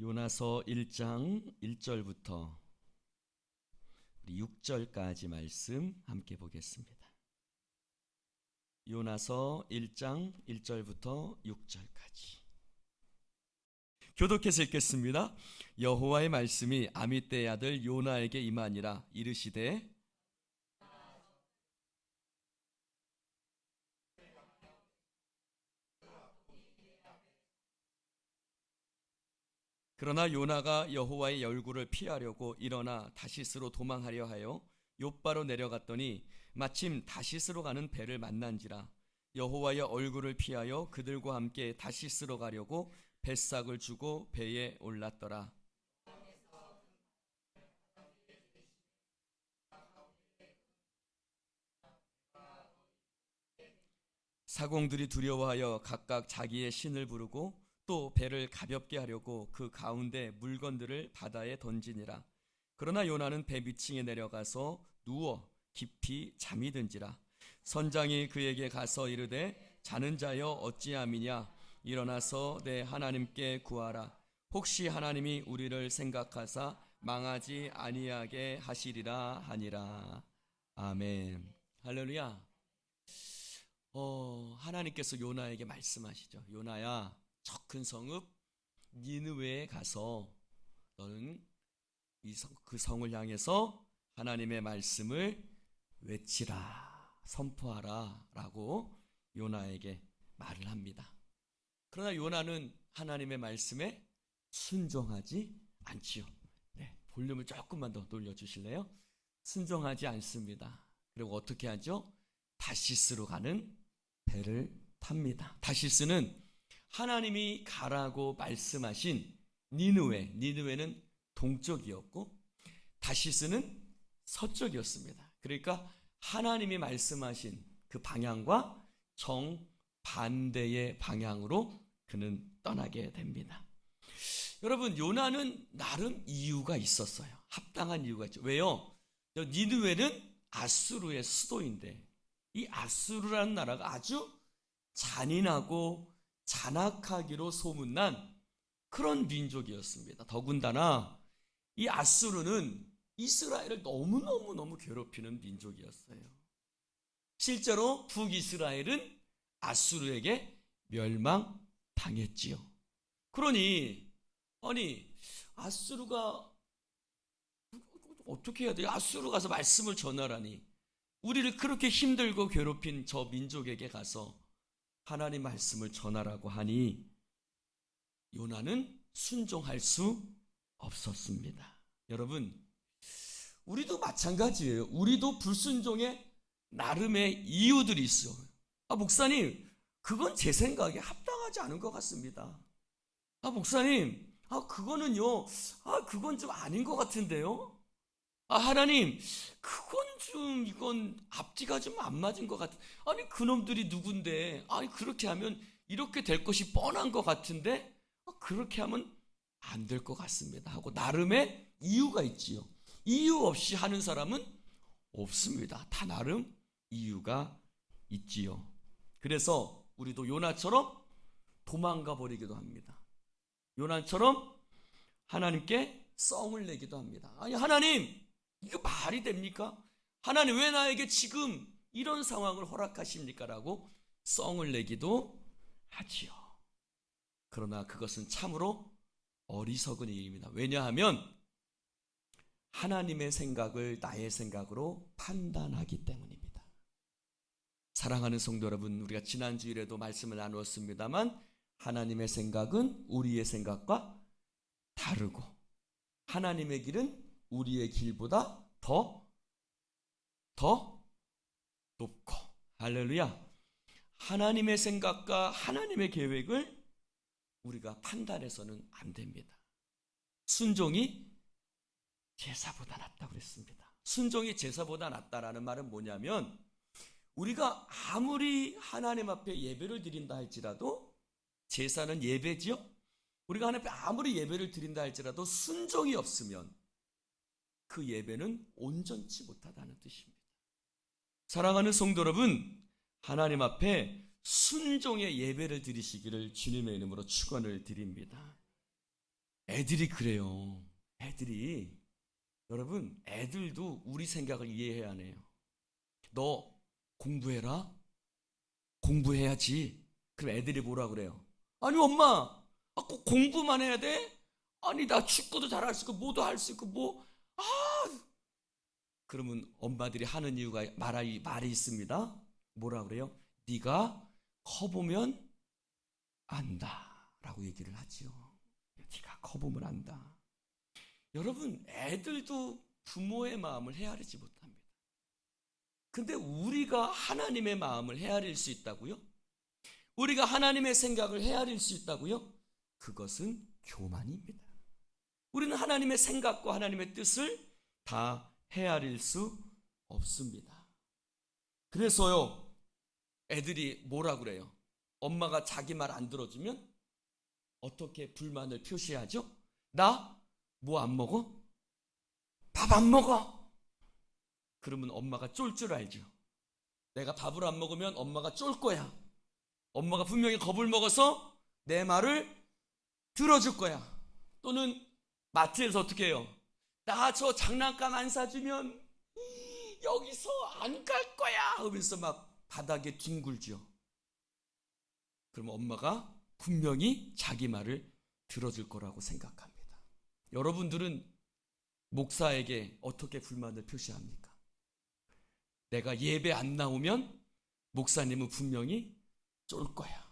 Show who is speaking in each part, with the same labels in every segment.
Speaker 1: 요나서 1장 1절부터 6절까지 말씀 함께 보겠습니다. 요나서 1장 1절부터 6절까지 교독해서 읽겠습니다. 여호와의 말씀이 아미떼의 아들 요나에게 임하니라. 이르시되 그러나 요나가 여호와의 얼굴을 피하려고 일어나 다시스로 도망하려 하여 욥바로 내려갔더니 마침 다시스로 가는 배를 만난지라. 여호와의 얼굴을 피하여 그들과 함께 다시스로 가려고 뱃삭을 주고 배에 올랐더라. 사공들이 두려워하여 각각 자기의 신을 부르고 또 배를 가볍게 하려고 그 가운데 물건들을 바다에 던지니라. 그러나 요나는 배 밑층에 내려가서 누워 깊이 잠이 든지라. 선장이 그에게 가서 이르되 자는 자여 어찌함이냐. 일어나서 내 하나님께 구하라. 혹시 하나님이 우리를 생각하사 망하지 아니하게 하시리라 하니라. 아멘. 할렐루야. 하나님께서 요나에게 말씀하시죠. 요나야, 저 큰 성읍 니느웨에 가서 너는 그 성을 향해서 하나님의 말씀을 외치라, 선포하라 라고 요나에게 말을 합니다. 그러나 요나는 하나님의 말씀에 순종하지 않지요. 네, 볼륨을 조금만 더 놀려주실래요? 순종하지 않습니다. 그리고 어떻게 하죠? 다시스로 가는 배를 탑니다. 다시스는 하나님이 가라고 말씀하신 니느웨는 동쪽이었고 다시스는 서쪽이었습니다. 그러니까 하나님이 말씀하신 그 방향과 정반대의 방향으로 그는 떠나게 됩니다. 여러분, 요나는 나름 이유가 있었어요. 합당한 이유가 있죠. 왜요? 니느웨는 아수르의 수도인데 이 아수르라는 나라가 아주 잔인하고 잔악하기로 소문난 그런 민족이었습니다. 더군다나 이 아수르는 이스라엘을 너무너무 괴롭히는 민족이었어요. 실제로 북이스라엘은 아수르에게 멸망당했지요. 그러니 아수르가 어떻게 해야 돼요? 아수르 가서 말씀을 전하라니, 우리를 그렇게 힘들고 괴롭힌 저 민족에게 가서 하나님 말씀을 전하라고 하니 요나는 순종할 수 없었습니다. 여러분, 우리도 마찬가지예요. 우리도 불순종에 나름의 이유들이 있어요. 목사님, 그건 제 생각에 합당하지 않은 것 같습니다. 목사님, 그거는요, 그건 좀 아닌 것 같은데요. 하나님, 이건 앞뒤가 좀 안 맞은 것 같아. 아니, 그놈들이 누군데? 아니, 그렇게 하면 이렇게 될 것이 뻔한 것 같은데? 그렇게 하면 안 될 것 같습니다. 하고 나름의 이유가 있지요. 이유 없이 하는 사람은 없습니다. 다 나름 이유가 있지요. 그래서 우리도 요나처럼 도망가 버리기도 합니다. 요나처럼 하나님께 썽을 내기도 합니다. 아니, 하나님, 이거 말이 됩니까? 하나님, 왜 나에게 지금 이런 상황을 허락하십니까? 라고 썽을 내기도 하지요. 그러나 그것은 참으로 어리석은 일입니다. 왜냐하면 하나님의 생각을 나의 생각으로 판단하기 때문입니다. 사랑하는 성도 여러분, 우리가 지난 주일에도 말씀을 나누었습니다만 하나님의 생각은 우리의 생각과 다르고 하나님의 길은 우리의 길보다 더 높고, 할렐루야, 하나님의 생각과 하나님의 계획을 우리가 판단해서는 안 됩니다. 순종이 제사보다 낫다고 그랬습니다. 순종이 제사보다 낫다라는 말은 뭐냐면, 우리가 아무리 하나님 앞에 예배를 드린다 할지라도, 제사는 예배지요? 우리가 하나님 앞에 아무리 예배를 드린다 할지라도 순종이 없으면 그 예배는 온전치 못하다는 뜻입니다. 사랑하는 성도 여러분, 하나님 앞에 순종의 예배를 드리시기를 주님의 이름으로 축원을 드립니다. 애들이 그래요. 애들이, 여러분, 애들도 우리 생각을 이해해야 하네요. 너 공부해라? 공부해야지. 그럼 애들이 뭐라 그래요? 아니 엄마, 꼭 공부만 해야 돼? 아니 나 축구도 잘할 수 있고 뭐도 할 수 있고 뭐. 아, 그러면 엄마들이 하는 이유가 말이 있습니다. 뭐라 그래요? 네가 커보면 안다라고 얘기를 하지요. 네가 커보면 안다. 여러분, 애들도 부모의 마음을 헤아리지 못합니다. 근데 우리가 하나님의 마음을 헤아릴 수 있다고요? 우리가 하나님의 생각을 헤아릴 수 있다고요? 그것은 교만입니다. 우리는 하나님의 생각과 하나님의 뜻을 다 헤아릴 수 없습니다. 그래서요, 애들이 뭐라 그래요? 엄마가 자기 말 안 들어주면 어떻게 불만을 표시하죠? 나 뭐 안 먹어? 밥 안 먹어? 그러면 엄마가 쫄 줄 알죠. 내가 밥을 안 먹으면 엄마가 쫄 거야. 엄마가 분명히 겁을 먹어서 내 말을 들어줄 거야. 또는 마트에서 어떻게 해요? 나 저 장난감 안 사주면 여기서 안 갈 거야 하면서 막 바닥에 뒹굴죠. 그럼 엄마가 분명히 자기 말을 들어줄 거라고 생각합니다. 여러분들은 목사에게 어떻게 불만을 표시합니까? 내가 예배 안 나오면 목사님은 분명히 쫄 거야.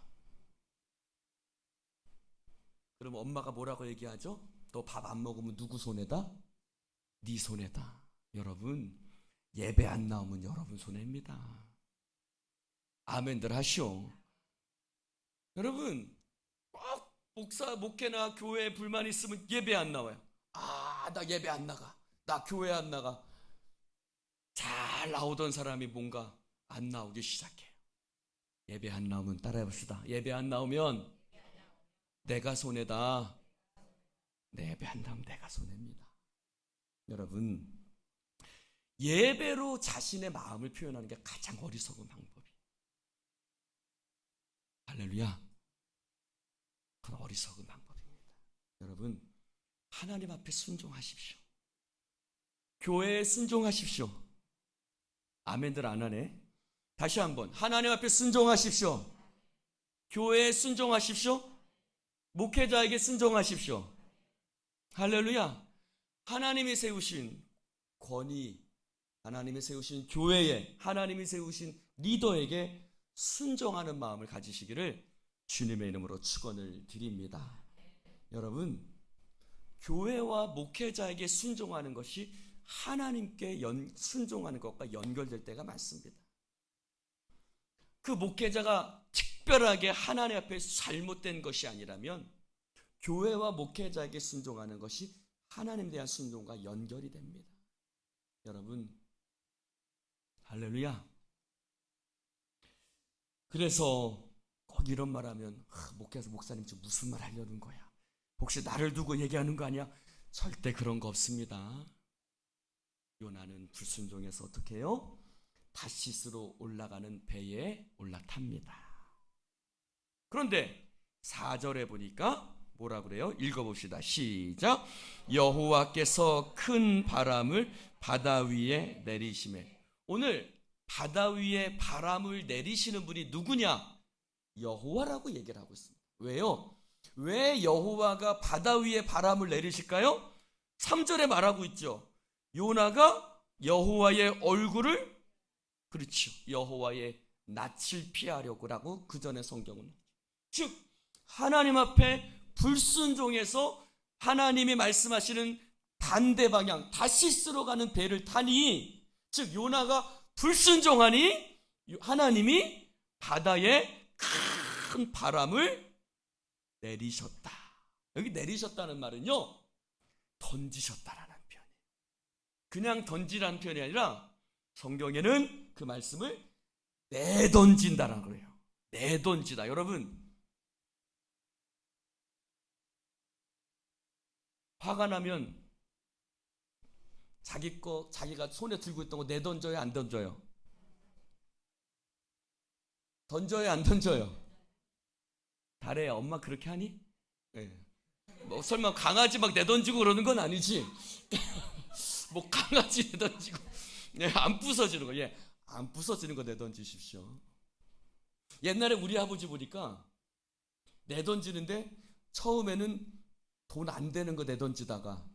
Speaker 1: 그럼 엄마가 뭐라고 얘기하죠? 너 밥 안 먹으면 누구 손해다? 네 손해다. 여러분, 예배 안 나오면 여러분 손해입니다. 아멘들 하시오. 여러분, 꼭 목사, 목회나 교회에 불만 있으면 예배 안 나와요. 나 예배 안 나가. 나 교회 안 나가. 잘 나오던 사람이 뭔가 안 나오기 시작해요. 예배 안 나오면 따라해 봅시다. 예배 안 나오면 내가 손해다. 예배 안 나오면 내가 손해입니다. 여러분, 예배로 자신의 마음을 표현하는 게 가장 어리석은 방법이에요. 할렐루야. 그건 어리석은 방법입니다. 여러분, 하나님 앞에 순종하십시오. 교회에 순종하십시오. 아멘들 안 하네. 다시 한번, 하나님 앞에 순종하십시오. 교회에 순종하십시오. 목회자에게 순종하십시오. 할렐루야. 하나님이 세우신 권위, 하나님이 세우신 교회에, 하나님이 세우신 리더에게 순종하는 마음을 가지시기를 주님의 이름으로 축원을 드립니다. 여러분, 교회와 목회자에게 순종하는 것이 하나님께 순종하는 것과 연결될 때가 많습니다. 그 목회자가 특별하게 하나님 앞에 잘못된 것이 아니라면 교회와 목회자에게 순종하는 것이 하나님에 대한 순종과 연결이 됩니다. 여러분, 할렐루야. 그래서 꼭 이런 말하면 목사님 지금 무슨 말 하려는 거야? 혹시 나를 두고 얘기하는 거 아니야? 절대 그런 거 없습니다. 요나는 불순종해서 어떻게 해요? 다시스로 올라가는 배에 올라탑니다. 그런데 4절에 보니까 뭐라 그래요? 읽어봅시다. 시작. 여호와께서 큰 바람을 바다 위에 내리시매. 오늘 바다 위에 바람을 내리시는 분이 누구냐? 여호와라고 얘기를 하고 있습니다. 왜요? 왜 여호와가 바다 위에 바람을 내리실까요? 3절에 말하고 있죠. 요나가 여호와의 얼굴을, 그렇죠, 여호와의 낯을 피하려고라고 그 전에 성경은, 즉 하나님 앞에 불순종해서 하나님이 말씀하시는 반대 방향 다시스로 가는 배를 타니, 즉 요나가 불순종하니 하나님이 바다에 큰 바람을 내리셨다. 여기 내리셨다는 말은요, 던지셨다라는 표현이에요. 그냥 던지라는 표현이 아니라 성경에는 그 말씀을 내던진다라고 그래요. 내던지다. 여러분, 화가 나면 자기가 손에 들고 있던 거 내던져요, 안 던져요? 던져요, 안 던져요? 달혜야, 엄마 그렇게 하니? 네. 뭐 설마 강아지 막 내던지고 그러는 건 아니지? 뭐 강아지 내던지고 안 부서지는 거, 안 부서지는 거 내던지십시오. 옛날에 우리 아버지 보니까 내던지는데 처음에는 돈 안 되는 거 내던지다가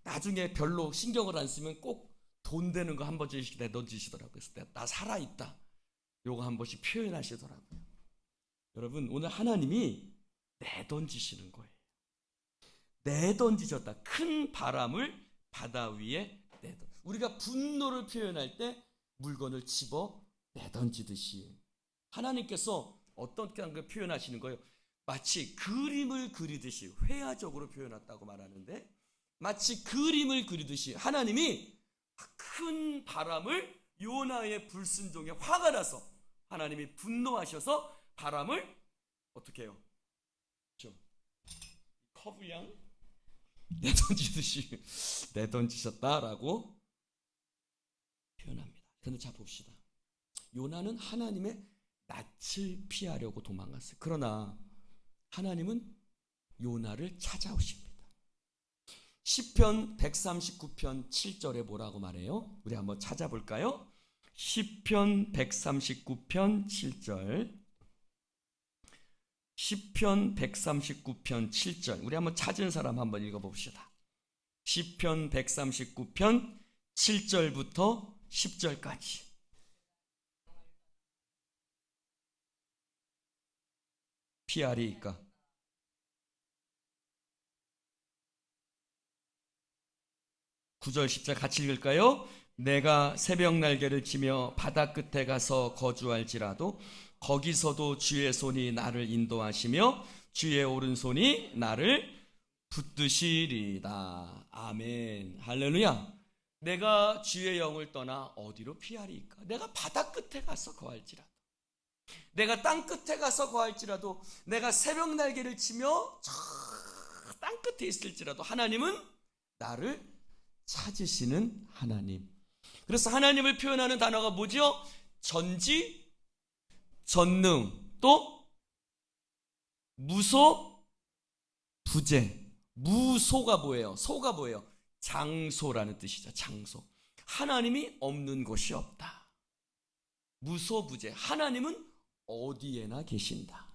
Speaker 1: 나중에 별로 신경을 안 쓰면 꼭 돈 되는 거 한 번씩 내던지시더라고요. 그래서 나 살아있다, 요거 한 번씩 표현하시더라고요. 여러분, 오늘 하나님이 내던지시는 거예요. 내던지셨다. 큰 바람을 바다 위에 우리가 분노를 표현할 때 물건을 집어 내던지듯이 하나님께서 어떻게 한 걸 표현하시는 거예요? 마치 그림을 그리듯이 회화적으로 표현했다고 말하는데, 마치 그림을 그리듯이 하나님이 큰 바람을, 요나의 불순종에 화가 나서 하나님이 분노하셔서 바람을 어떻게 해요? 그렇죠? 커브양 내던지듯이 내던지셨다라고 표현합니다. 그런데 자 봅시다. 요나는 하나님의 낯을 피하려고 도망갔어요. 그러나 하나님은 요나를 찾아오십니다. 시편 139편 7절에 뭐라고 말해요? 우리 한번 찾아볼까요? 시편 139편 7절. 시편 139편 7절. 우리 한번 찾은 사람 한번 읽어봅시다. 시편 139편 7절부터 10절까지. 피하리까? 9절 10절 같이 읽을까요? 내가 새벽 날개를 치며 바다 끝에 가서 거주할지라도 거기서도 주의 손이 나를 인도하시며 주의 오른손이 나를 붙드시리다. 아멘. 할렐루야. 내가 주의 영을 떠나 어디로 피하리까? 내가 바다 끝에 가서 거할지라도, 내가 땅 끝에 가서 거할지라도, 내가 새벽 날개를 치며 저 땅 끝에 있을지라도 하나님은 나를 찾으시는 하나님. 그래서 하나님을 표현하는 단어가 뭐죠? 전지, 전능, 또 무소, 부재. 무소가 뭐예요? 소가 뭐예요? 장소라는 뜻이죠. 장소. 하나님이 없는 곳이 없다. 무소부재. 하나님은 어디에나 계신다.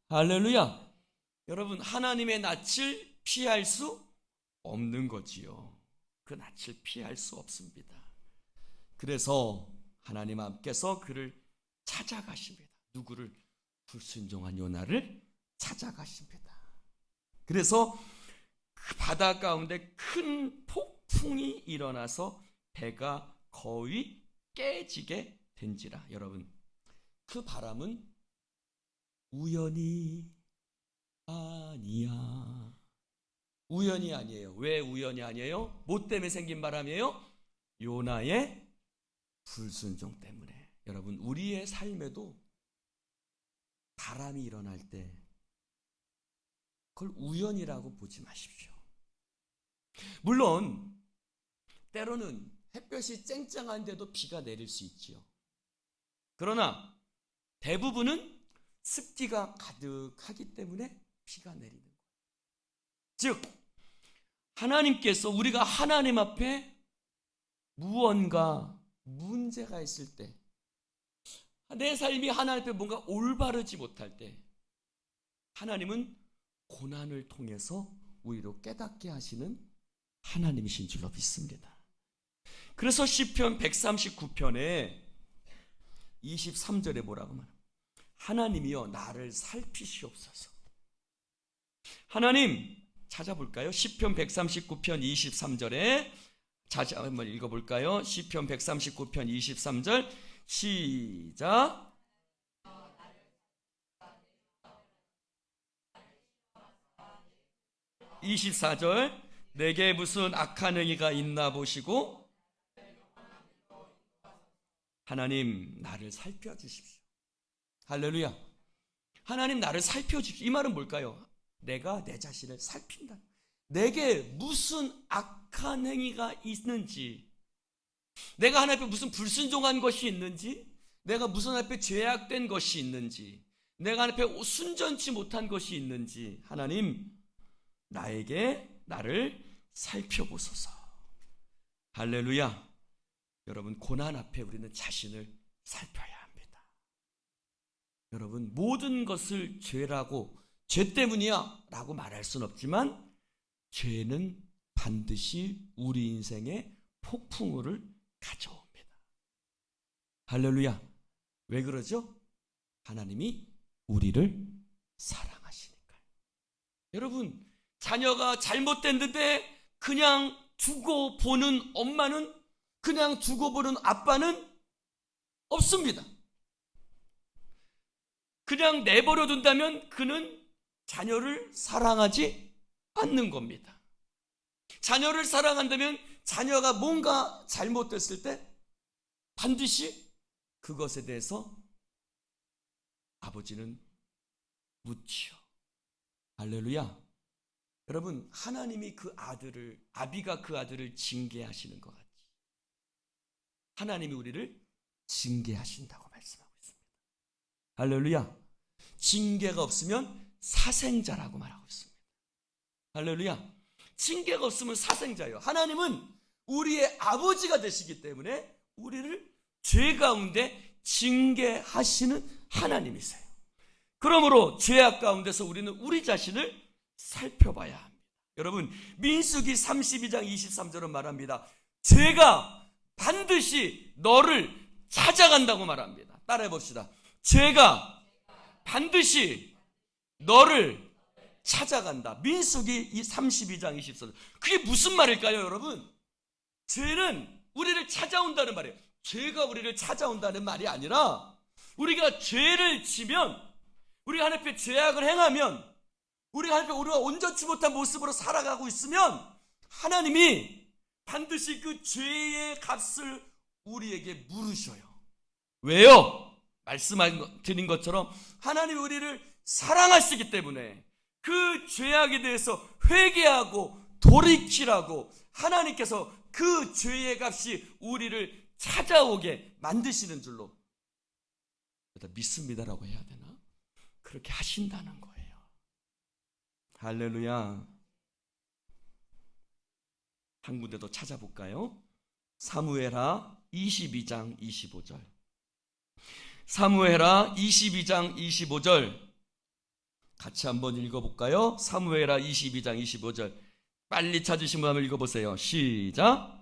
Speaker 1: 할렐루야. 여러분, 하나님의 낯을 피할 수 없는 거지요. 그 낯을 피할 수 없습니다. 그래서 하나님 앞께서 그를 찾아가십니다. 누구를? 불순종한 요나를 찾아가십니다. 그래서 그 바다 가운데 큰 폭풍이 일어나서 배가 거의 깨지게 된지라. 여러분, 그 바람은 우연이 아니야. 우연이 아니에요. 왜 우연이 아니에요? 뭐 때문에 생긴 바람이에요? 요나의 불순종 때문에. 여러분, 우리의 삶에도 바람이 일어날 때 그걸 우연이라고 보지 마십시오. 물론 때로는 햇볕이 쨍쨍한데도 비가 내릴 수 있지요. 그러나 대부분은 습기가 가득하기 때문에 비가 내리는 거예요. 즉 하나님께서, 우리가 하나님 앞에 무언가 문제가 있을 때, 내 삶이 하나님 앞에 뭔가 올바르지 못할 때, 하나님은 고난을 통해서 우리로 깨닫게 하시는 하나님이신 줄로 믿습니다. 그래서 시편 139편에 23절에 뭐라고 말합니까? 하나님이여 나를 살피시옵소서. 하나님, 찾아볼까요? 시편 139편 23절에 한번 읽어볼까요? 시편 139편 23절 시작. 24절 내게 무슨 악한 행위가 있나 보시고 하나님 나를 살펴주십시오. 할렐루야. 하나님 나를 살펴주십시오. 이 말은 뭘까요? 내가 내 자신을 살핀다. 내게 무슨 악한 행위가 있는지, 내가 하나님 앞에 무슨 불순종한 것이 있는지, 내가 무슨 앞에 죄악된 것이 있는지, 내가 하나님 앞에 순전치 못한 것이 있는지 하나님 나를 살펴보소서. 할렐루야. 여러분, 고난 앞에 우리는 자신을 살펴야 합니다. 여러분, 모든 것을 죄라고, 죄 때문이야 라고 말할 수는 없지만 죄는 반드시 우리 인생에 폭풍우를 가져옵니다. 할렐루야. 왜 그러죠? 하나님이 우리를 사랑하시니까요. 여러분, 자녀가 잘못됐는데 그냥 두고 보는 엄마는, 그냥 두고 보는 아빠는 없습니다. 그냥 내버려 둔다면 그는 자녀를 사랑하지 않는 겁니다. 자녀를 사랑한다면 자녀가 뭔가 잘못됐을 때 반드시 그것에 대해서 아버지는 묻죠. 할렐루야. 여러분, 하나님이 아비가 그 아들을 징계하시는 것 같이 하나님이 우리를 징계하신다고 말씀하고 있습니다. 할렐루야. 징계가 없으면 사생자라고 말하고 있습니다. 할렐루야. 징계가 없으면 사생자예요. 하나님은 우리의 아버지가 되시기 때문에 우리를 죄 가운데 징계하시는 하나님이세요. 그러므로 죄악 가운데서 우리는 우리 자신을 살펴봐야 합니다. 여러분, 민수기 32장 23절은 말합니다. 죄가 반드시 너를 찾아간다고 말합니다. 따라해 봅시다. 죄가 반드시 너를 찾아간다. 민수기 32장 24절. 그게 무슨 말일까요, 여러분? 죄는 우리를 찾아온다는 말이에요. 죄가 우리를 찾아온다는 말이 아니라 우리가 죄를 지면, 우리가 하나님 앞에 죄악을 행하면, 우리가 하나님 앞에 우리가 온전치 못한 모습으로 살아가고 있으면 하나님이 반드시 그 죄의 값을 우리에게 물으셔요. 왜요? 말씀드린 것처럼 하나님이 우리를 사랑하시기 때문에 그 죄악에 대해서 회개하고 돌이키라고 하나님께서 그 죄의 값이 우리를 찾아오게 만드시는 줄로 믿습니다라고 해야 되나? 그렇게 하신다는 거예요. 할렐루야. 한 군데 더 찾아볼까요? 사무엘하 22장 25절. 사무엘하 22장 25절 같이 한번 읽어볼까요? 사무엘하 22장 25절 빨리 찾으신 분 한번 읽어보세요. 시작.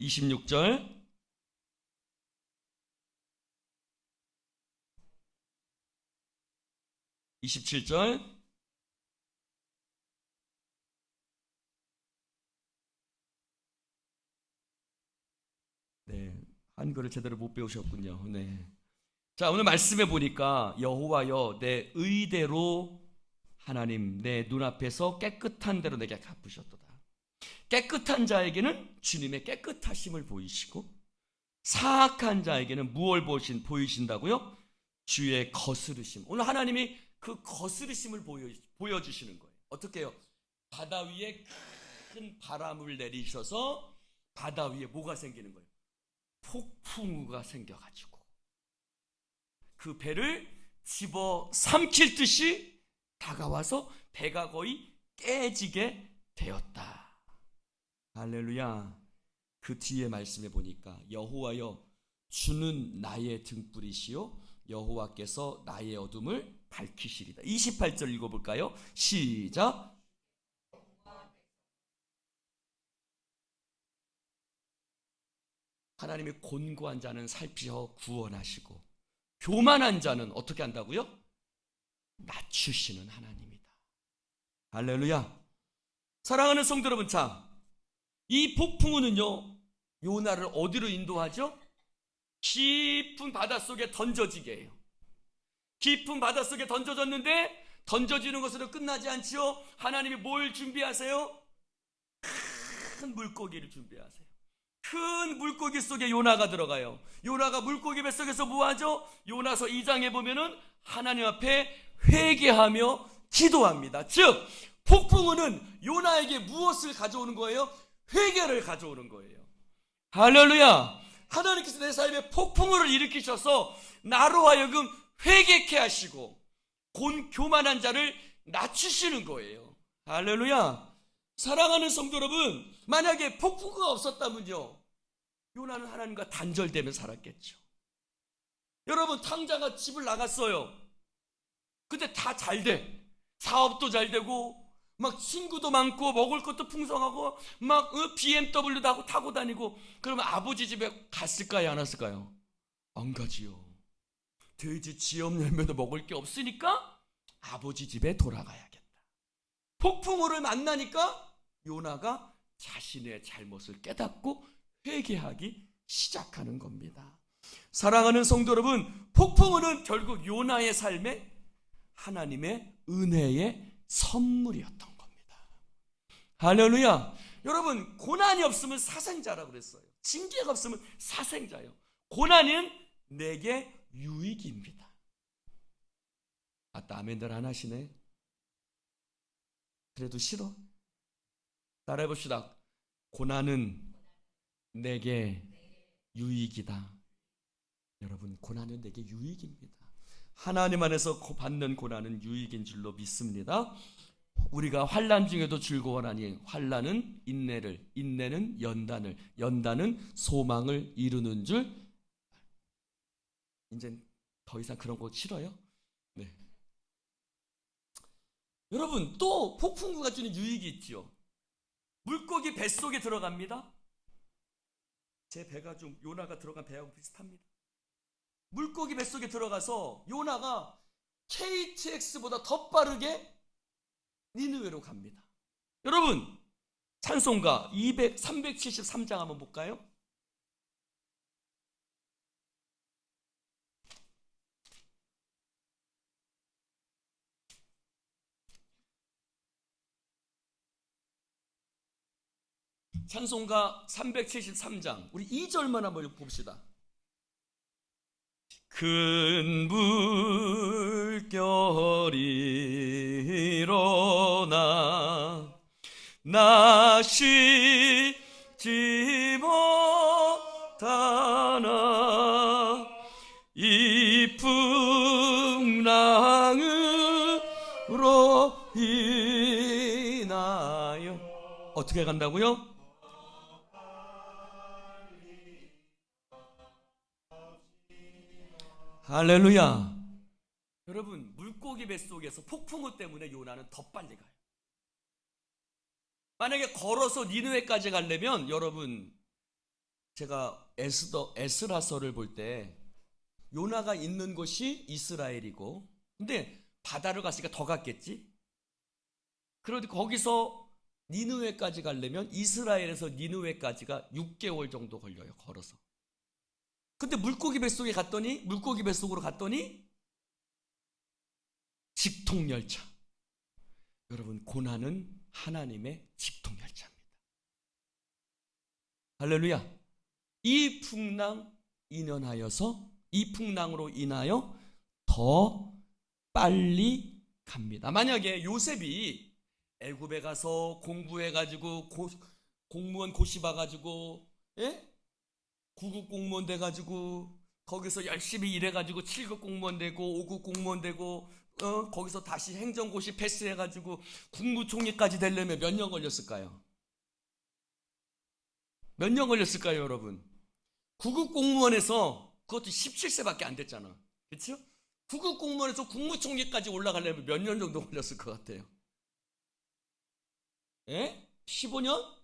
Speaker 1: (26절) 27절 네, 한글을 제대로 못 배우셨군요. 네. 자, 오늘 말씀해 보니까 여호와여 내 의대로 하나님 내 눈앞에서 깨끗한 대로 내게 갚으셨도다. 깨끗한 자에게는 주님의 깨끗하심을 보이시고 사악한 자에게는 무엇을 보이신다고요? 주의 거스르심. 오늘 하나님이 그 거스르심을 보여주시는 거예요. 어떻게 해요? 바다 위에 큰 바람을 내리셔서 바다 위에 뭐가 생기는 거예요? 폭풍우가 생겨가지고 그 배를 집어 삼킬 듯이 다가와서 배가 거의 깨지게 되었다. 할렐루야. 그 뒤에 말씀해 보니까 여호와여 주는 나의 등불이시요 여호와께서 나의 어둠을 밝히시리다. 28절 읽어볼까요? 시작. 하나님이 곤고한 자는 살피어 구원하시고 교만한 자는 어떻게 한다고요? 낮추시는 하나님이다. 할렐루야. 사랑하는 성도 여러분, 자, 이 폭풍우는요 요나를 어디로 인도하죠? 깊은 바닷속에 던져지게 해요. 깊은 바닷속에 던져졌는데 던져지는 것으로 끝나지 않지요. 하나님이 뭘 준비하세요? 큰 물고기를 준비하세요. 큰 물고기 속에 요나가 들어가요. 요나가 물고기 뱃속에서 뭐하죠? 요나서 2장에 보면은 하나님 앞에 회개하며 기도합니다. 즉 폭풍우는 요나에게 무엇을 가져오는 거예요? 회개를 가져오는 거예요. 할렐루야. 하나님께서 내 삶에 폭풍우를 일으키셔서 나로 하여금 회개케 하시고 교만한 자를 낮추시는 거예요. 할렐루야. 사랑하는 성도 여러분, 만약에 폭풍우가 없었다면요, 요나는 하나님과 단절되며 살았겠죠. 여러분, 탕자가 집을 나갔어요. 근데 다 잘 돼. 사업도 잘 되고 막 친구도 많고 먹을 것도 풍성하고 막 BMW도 타고 다니고. 그러면 아버지 집에 갔을까요, 안 왔을까요? 안 가지요. 돼지 지엄 열매도 먹을 게 없으니까 아버지 집에 돌아가야겠다. 폭풍우를 만나니까 요나가 자신의 잘못을 깨닫고 회개하기 시작하는 겁니다. 사랑하는 성도 여러분, 폭풍우는 결국 요나의 삶에 하나님의 은혜의 선물이었던 겁니다. 할렐루야. 여러분, 고난이 없으면 사생자라고 그랬어요. 징계가 없으면 사생자예요. 고난은 내게 유익입니다. 아따, 아멘들 안 하시네. 그래도 싫어? 따라해 봅시다. 고난은 내게 유익이다. 여러분, 고난은 내게 유익입니다. 하나님 안에서 받는 고난은 유익인 줄로 믿습니다. 우리가 환난 중에도 즐거워하니 환난은 인내를, 인내는 연단을, 연단은 소망을 이루는 줄. 이제 더 이상 그런 거 싫어요? 네. 여러분, 또 폭풍우가 주는 유익이 있죠. 물고기 뱃속에 들어갑니다. 제 배가 좀 요나가 들어간 배하고 비슷합니다. 물고기 뱃속에 들어가서 요나가 KTX보다 더 빠르게 니느웨로 갑니다. 여러분, 찬송가 373장 한번 볼까요? 찬송가 373장 우리 2절만 한번 봅시다. 큰 물결이 일어나 나 쉬지 못하나 이 풍랑으로 인하여 어떻게 간다고요? 할렐루야. 여러분, 물고기 뱃속에서 폭풍우 때문에 요나는 더 빨리 가요. 만약에 걸어서 니느웨까지 가려면, 여러분, 제가 에스라서를 볼 때 요나가 있는 곳이 이스라엘이고, 근데 바다를 갔으니까 더 갔겠지. 그런데 거기서 니느웨까지 가려면 이스라엘에서 니느웨까지가 6개월 정도 걸려요, 걸어서. 근데 물고기 뱃속으로 갔더니 직통열차. 여러분, 고난은 하나님의 직통열차입니다. 할렐루야. 이 풍랑으로 인하여 더 빨리 갑니다. 만약에 요셉이 애굽에 가서 공부해가지고 공무원 고시 봐가지고, 구급 공무원 돼가지고 거기서 열심히 일해가지고 7급 공무원 되고 5급 공무원 되고 거기서 다시 행정고시 패스해가지고 국무총리까지 되려면 몇 년 걸렸을까요? 몇 년 걸렸을까요, 여러분? 9급 공무원에서 그것도 17세밖에 안 됐잖아. 그렇죠? 9급 공무원에서 국무총리까지 올라가려면 몇 년 정도 걸렸을 것 같아요? 15년?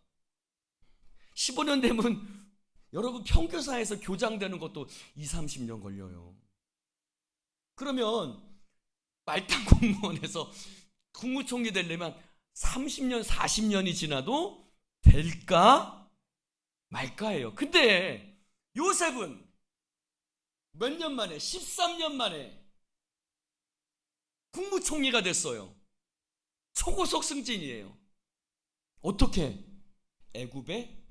Speaker 1: 15년 되면 여러분, 평교사에서 교장 되는 것도 20-30년 걸려요. 그러면 말단 공무원에서 국무총리 되려면 30년, 40년이 지나도 될까 말까예요. 근데 요셉은 몇 년 만에, 13년 만에 국무총리가 됐어요. 초고속 승진이에요. 어떻게? 애굽의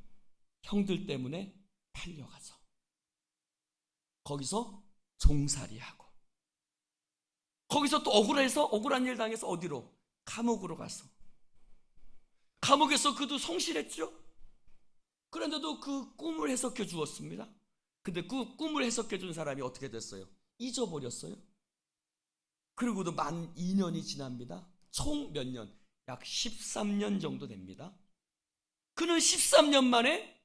Speaker 1: 형들 때문에 팔려가서 거기서 종살이하고 거기서 또 억울한 일 당해서 어디로? 감옥으로 가서 감옥에서 그도 성실했죠. 그런데도 그 꿈을 해석해 주었습니다. 근데 꿈을 해석해 준 사람이 어떻게 됐어요? 잊어버렸어요. 그리고도 만 2년이 지납니다. 총 몇 년? 약 13년 정도 됩니다. 그는 13년 만에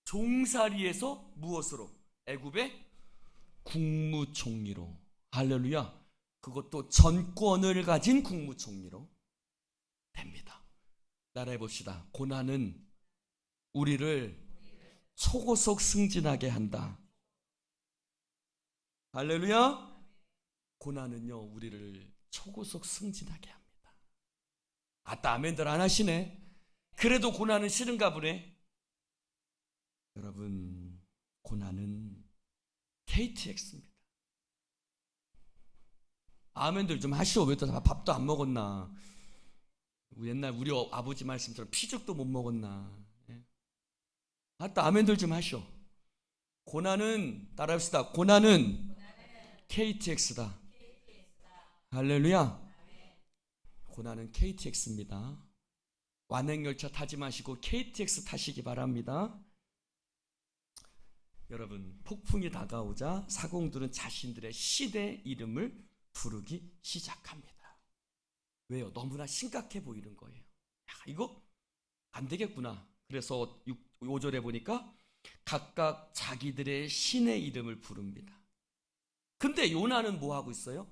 Speaker 1: 종살이에서 무엇으로? 애굽의 국무총리로. 할렐루야. 그것도 전권을 가진 국무총리로 됩니다. 따라해 봅시다. 고난은 우리를 초고속 승진하게 한다. 할렐루야. 고난은요, 우리를 초고속 승진하게 합니다. 아따, 아멘들 안 하시네. 그래도 고난은 싫은가 보네. 여러분, 고난은 KTX입니다. 아멘들 좀 하시오. 왜 또 밥도 안 먹었나? 옛날 우리 아버지 말씀처럼 피죽도 못 먹었나? 아따, 아멘들 좀 하시오. 고난은, 따라합시다. 고난은 KTX다. 할렐루야. 고난은 KTX입니다. 완행열차 타지 마시고 KTX 타시기 바랍니다. 여러분, 폭풍이 다가오자 사공들은 자신들의 신의 이름을 부르기 시작합니다. 왜요? 너무나 심각해 보이는 거예요. 야, 이거 안 되겠구나. 그래서 5절에 보니까 각각 자기들의 신의 이름을 부릅니다. 근데 요나는 뭐 하고 있어요?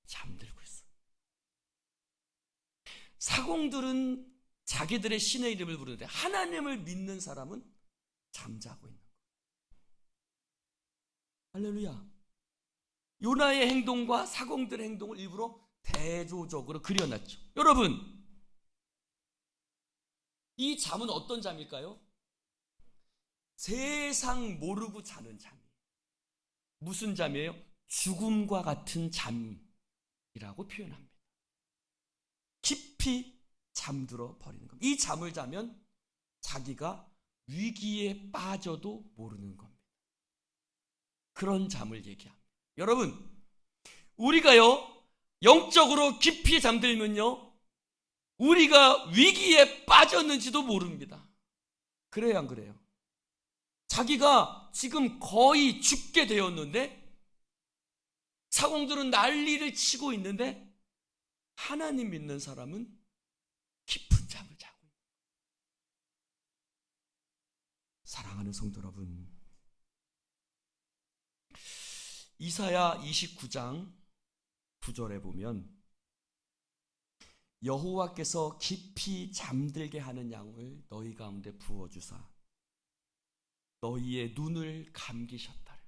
Speaker 1: 잠들고 있어요. 사공들은 자기들의 신의 이름을 부르는데 하나님을 믿는 사람은 잠자고 있는 거예요. 할렐루야. 요나의 행동과 사공들의 행동을 일부러 대조적으로 그려놨죠. 여러분, 이 잠은 어떤 잠일까요? 세상 모르고 자는 잠이에요. 무슨 잠이에요? 죽음과 같은 잠이라고 표현합니다. 깊이 잠들어 버리는 겁니다. 이 잠을 자면 자기가 위기에 빠져도 모르는 겁니다. 그런 잠을 얘기합니다. 여러분, 우리가요, 영적으로 깊이 잠들면요, 우리가 위기에 빠졌는지도 모릅니다. 그래요, 안 그래요? 자기가 지금 거의 죽게 되었는데 사공들은 난리를 치고 있는데 하나님 믿는 사람은 깊은 잠을 자고 있는 거예요. 사랑하는 성도 여러분, 이사야 29장 9절에 보면 여호와께서 깊이 잠들게 하는 양을 너희 가운데 부어주사 너희의 눈을 감기셨다.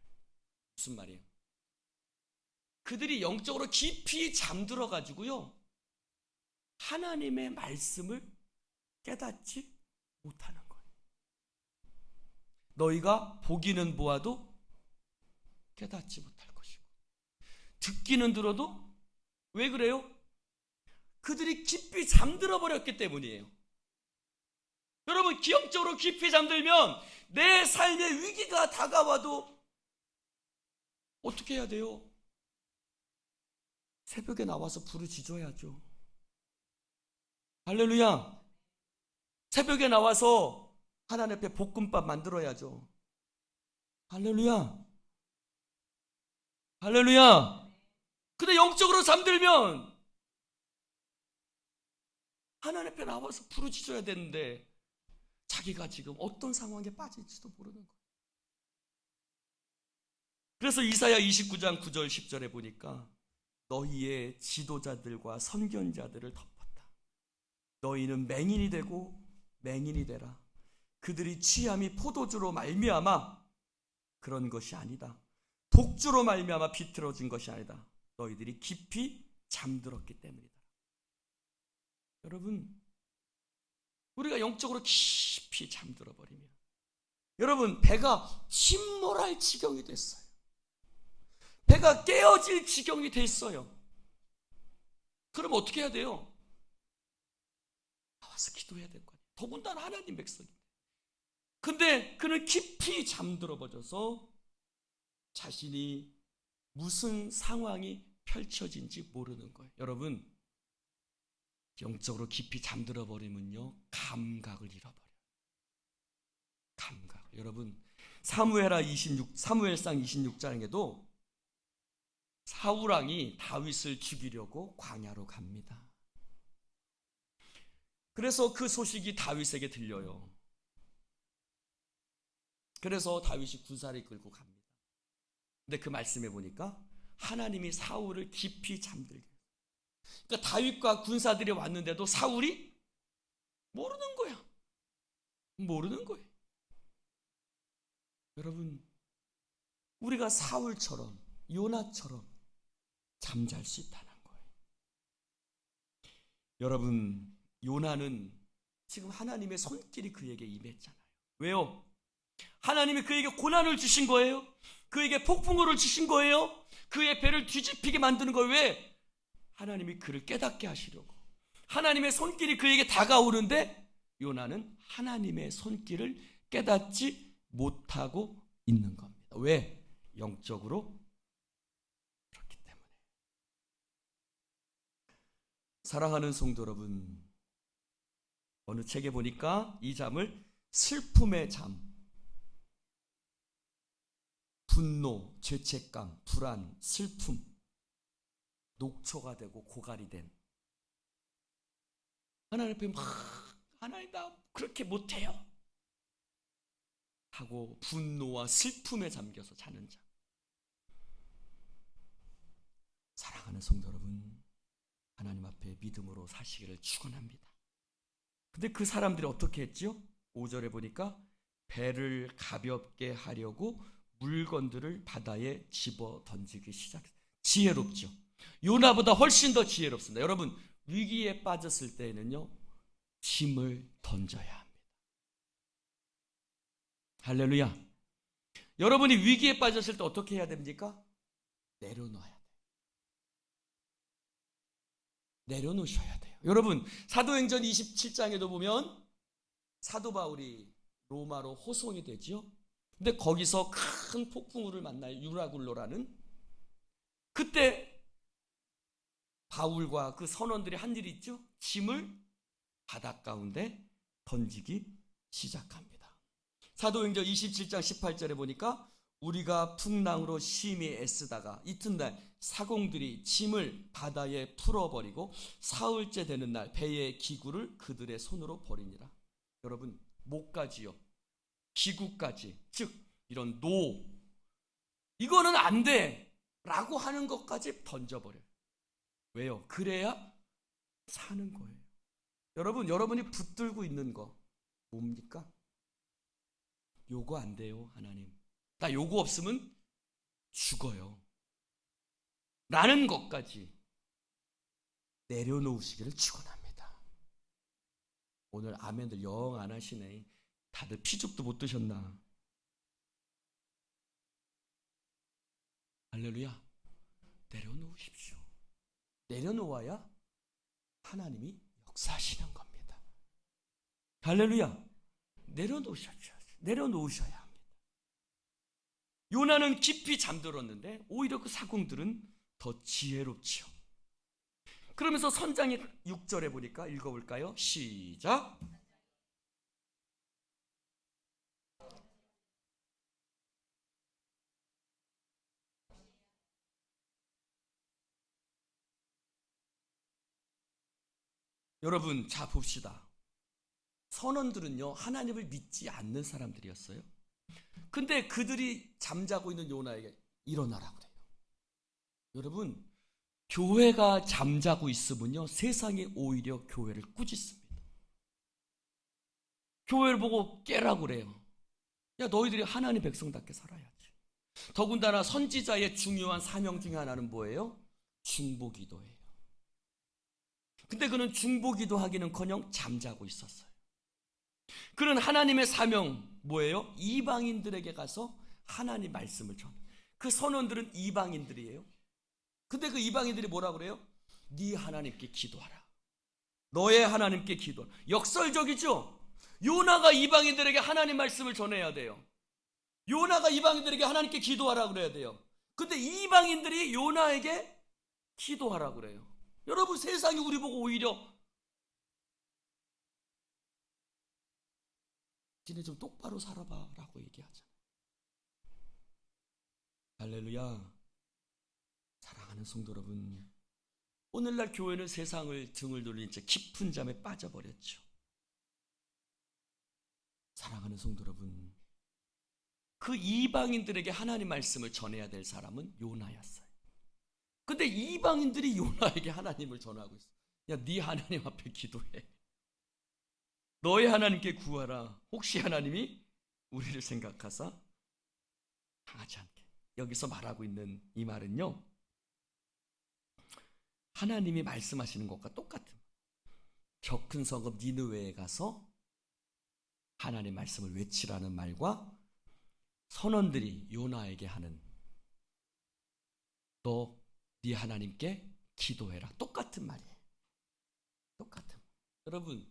Speaker 1: 무슨 말이에요? 그들이 영적으로 깊이 잠들어 가지고요, 하나님의 말씀을 깨닫지 못하는 거예요. 너희가 보기는 보아도 깨닫지 못할 것이고 듣기는 들어도 왜 그래요? 그들이 깊이 잠들어 버렸기 때문이에요. 여러분, 영적으로 깊이 잠들면 내 삶의 위기가 다가와도 어떻게 해야 돼요? 새벽에 나와서 부르짖어야죠. 할렐루야. 새벽에 나와서 하나님 앞에 볶음밥 만들어야죠. 할렐루야. 할렐루야. 근데 영적으로 잠들면 하나님 앞에 나와서 부르짖어야 되는데 자기가 지금 어떤 상황에 빠질지도 모르는 거예요. 그래서 이사야 29장 9절 10절에 보니까 너희의 지도자들과 선견자들을 덮었다. 너희는 맹인이 되고 맹인이 되라. 그들이 취함이 포도주로 말미암아 그런 것이 아니다. 독주로 말미암아 비틀어진 것이 아니다. 너희들이 깊이 잠들었기 때문이다. 여러분, 우리가 영적으로 깊이 잠들어 버리면 여러분, 배가 침몰할 지경이 됐어요. 배가 깨어질 지경이 됐어요. 그럼 어떻게 해야 돼요? 나와서 기도해야 될 거 아니에요. 더군다나 하나님 백성인데. 근데 그는 깊이 잠들어 버려서 자신이 무슨 상황이 펼쳐진지 모르는 거예요. 여러분, 영적으로 깊이 잠들어 버리면요, 감각을 잃어버려요. 감각. 여러분, 사무엘상 26장에도 사울왕이 다윗을 죽이려고 광야로 갑니다. 그래서 그 소식이 다윗에게 들려요. 그래서 다윗이 군사를 이끌고 갑니다. 근데 그 말씀해 보니까 하나님이 사울을 깊이 잠들게 해요. 그러니까 다윗과 군사들이 왔는데도 사울이 모르는 거야. 모르는 거예요. 여러분, 우리가 사울처럼 요나처럼 잠잘 수 있다는 거예요. 여러분, 요나는 지금 하나님의 손길이 그에게 임했잖아요. 왜요? 하나님이 그에게 고난을 주신 거예요. 그에게 폭풍우를 주신 거예요. 그의 배를 뒤집히게 만드는 거예요. 왜? 하나님이 그를 깨닫게 하시려고. 하나님의 손길이 그에게 다가오는데 요나는 하나님의 손길을 깨닫지 못하고 있는 겁니다. 왜? 영적으로 그렇기 때문에. 사랑하는 성도 여러분, 어느 책에 보니까 이 잠을 슬픔의 잠, 분노, 죄책감, 불안, 슬픔, 녹초가 되고 고갈이 된, 하나님 앞에 막 하나님 나 그렇게 못해요 하고 분노와 슬픔에 잠겨서 자는 자. 사랑하는 성도 여러분, 하나님 앞에 믿음으로 사시기를 축원합니다. 근데 그 사람들이 어떻게 했지요? 5절에 보니까 배를 가볍게 하려고 물건들을 바다에 집어 던지기 시작했어요. 지혜롭죠. 요나보다 훨씬 더 지혜롭습니다. 여러분, 위기에 빠졌을 때에는요, 짐을 던져야 합니다. 할렐루야. 여러분이 위기에 빠졌을 때 어떻게 해야 됩니까? 내려놔야 돼요. 내려놓으셔야 돼요. 여러분, 사도행전 27장에도 보면 사도 바울이 로마로 호송이 되지요. 근데 거기서 큰 폭풍우를 만나요. 유라굴로라는. 그때 바울과 그 선원들이 한 일이 있죠. 짐을 바닷 가운데 던지기 시작합니다. 사도행전 27장 18절에 보니까 우리가 풍랑으로 심히 애쓰다가 이튿날 사공들이 짐을 바다에 풀어버리고 사흘째 되는 날 배의 기구를 그들의 손으로 버리니라. 여러분, 목까지요, 기구까지, 즉 이런 노, 이거는 안 돼 라고 하는 것까지 던져버려요. 왜요? 그래야 사는 거예요. 여러분, 여러분이 붙들고 있는 거 뭡니까? 요거 안 돼요. 하나님, 나 요거 없으면 죽어요 라는 것까지 내려놓으시기를 축원합니다. 오늘 아멘들 영 안 하시네. 다들 피죽도 못 드셨나? 할렐루야. 내려놓으십시오. 내려놓아야 하나님이 역사하시는 겁니다. 할렐루야. 내려놓으셔야 합니다. 요나는 깊이 잠들었는데 오히려 그 사공들은 더 지혜롭죠. 그러면서 선장의 6절에 보니까 읽어볼까요? 시작. 여러분, 자 봅시다. 선원들은요, 하나님을 믿지 않는 사람들이었어요. 근데 그들이 잠자고 있는 요나에게 일어나라 그래요. 여러분, 교회가 잠자고 있으면요, 세상이 오히려 교회를 꾸짖습니다. 교회를 보고 깨라고 그래요. 야, 너희들이 하나님 백성답게 살아야지. 더군다나 선지자의 중요한 사명 중에 하나는 뭐예요? 중보기도예요. 근데 그는 중보기도 하기는커녕 잠자고 있었어요. 그는 하나님의 사명 뭐예요? 이방인들에게 가서 하나님 말씀을 전해. 그 선원들은 이방인들이에요. 근데 그 이방인들이 뭐라 그래요? 네 하나님께 기도하라. 너의 하나님께 기도하라. 역설적이죠? 요나가 이방인들에게 하나님 말씀을 전해야 돼요. 요나가 이방인들에게 하나님께 기도하라 그래야 돼요. 근데 이방인들이 요나에게 기도하라 그래요. 여러분, 세상이 우리 보고 오히려 니네 좀 똑바로 살아봐 라고 얘기하잖아요. 할렐루야. 사랑하는 성도 여러분, 오늘날 교회는 세상을 등을 돌린 채 깊은 잠에 빠져버렸죠. 사랑하는 성도 여러분, 그 이방인들에게 하나님 말씀을 전해야 될 사람은 요나였어요. 근데 이방인들이 요나에게 하나님을 전하고 있어. 야, 네 하나님 앞에 기도해. 너의 하나님께 구하라. 혹시 하나님이 우리를 생각하사 당하지 않게. 여기서 말하고 있는 이 말은요, 하나님이 말씀하시는 것과 똑같은, 저 큰 성읍 니느웨에 가서 하나님 말씀을 외치라는 말과 선원들이 요나에게 하는 너 네 하나님께 기도해라, 똑같은 말이에요. 똑같은. 여러분,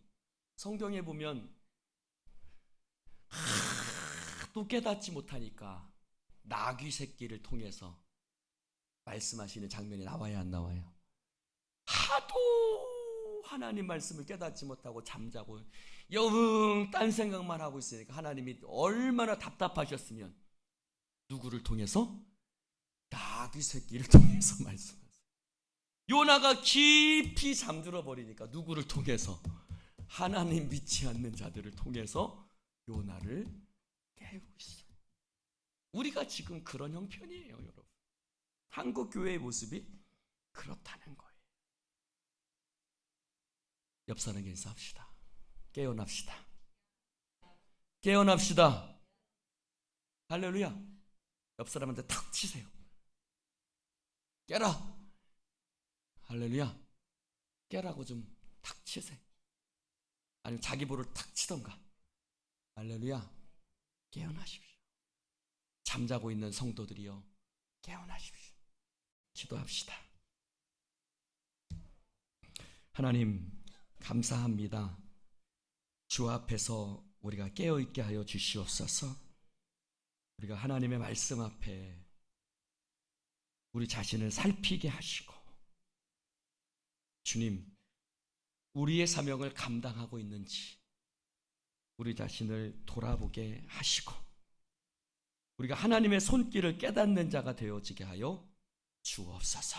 Speaker 1: 성경에 보면 또 깨닫지 못하니까 나귀 새끼를 통해서 말씀하시는 장면이 나와야 안 나와요? 하도 하나님 말씀을 깨닫지 못하고 잠자고 영 딴 생각만 하고 있으니까 하나님이 얼마나 답답하셨으면 누구를 통해서? 나귀 새끼를 통해서 말씀하세요. 요나가 깊이 잠들어 버리니까 누구를 통해서? 하나님 믿지 않는 자들을 통해서 요나를 깨우고 있어요. 우리가 지금 그런 형편이에요, 여러분. 한국 교회의 모습이 그렇다는 거예요. 옆 사람에게 인사합시다. 깨어납시다. 깨어납시다. 할렐루야. 옆 사람한테 탁 치세요. 깨라. 할렐루야. 깨라고 좀 탁 치세요. 아니면 자기 볼을 탁 치던가. 할렐루야. 깨어나십시오. 잠자고 있는 성도들이여, 깨어나십시오. 기도합시다. 하나님, 감사합니다. 주 앞에서 우리가 깨어있게 하여 주시옵소서. 우리가 하나님의 말씀 앞에 우리 자신을 살피게 하시고, 주님, 우리의 사명을 감당하고 있는지 우리 자신을 돌아보게 하시고, 우리가 하나님의 손길을 깨닫는 자가 되어지게 하여 주옵소서.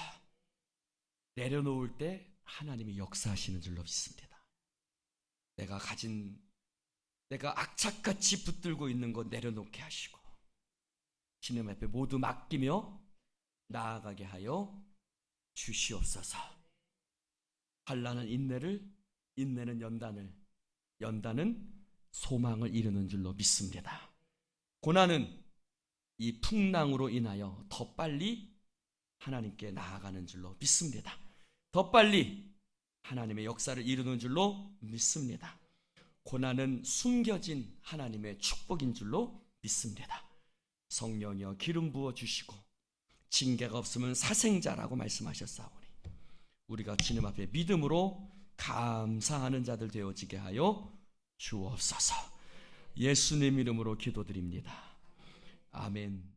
Speaker 1: 내려놓을 때 하나님이 역사하시는 줄로 믿습니다. 내가 악착같이 붙들고 있는 것 내려놓게 하시고, 주님 앞에 모두 맡기며 나아가게 하여 주시옵소서. 환난은 인내를, 인내는 연단을, 연단은 소망을 이루는 줄로 믿습니다. 고난은 이 풍랑으로 인하여 더 빨리 하나님께 나아가는 줄로 믿습니다. 더 빨리 하나님의 역사를 이루는 줄로 믿습니다. 고난은 숨겨진 하나님의 축복인 줄로 믿습니다. 성령이여 기름 부어 주시고, 징계가 없으면 사생자라고 말씀하셨사오니 우리가 주님 앞에 믿음으로 감사하는 자들 되어지게 하여 주옵소서. 예수님 이름으로 기도드립니다. 아멘.